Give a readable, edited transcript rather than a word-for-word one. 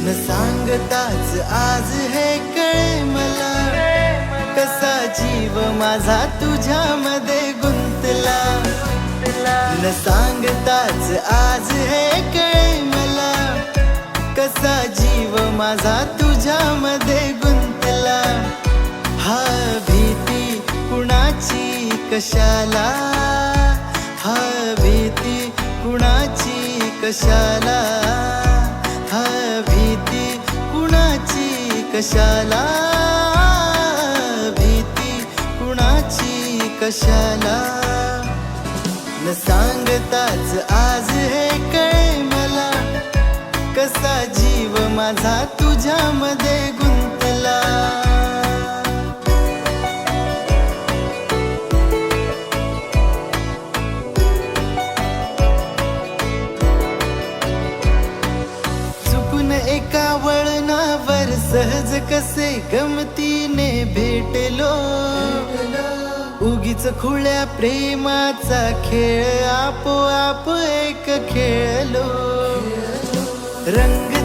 न सांगताच आज हे कळे मला, कसा जीव माझा तुझ्यामध्ये गुंतला. न सांगताच आज हे कळे मला, कसा जीव माझा तुझ्यामध्ये गुंतला. हा भीती कुणाची कशाला, हा भीती कुणाची कशाला, हा भीती कुणाची कशाला, भीती कुणाची कशाला. न सांगताच आज हे कळे मला, कसा जीव माझा तुझ्यामध्ये गुंतला. चुकून एका वळणावर सहज कसे गमतीने भेटलो, उगीच खुळ्या प्रेमाचा खेळ आपोआप एक खेळलो. रंग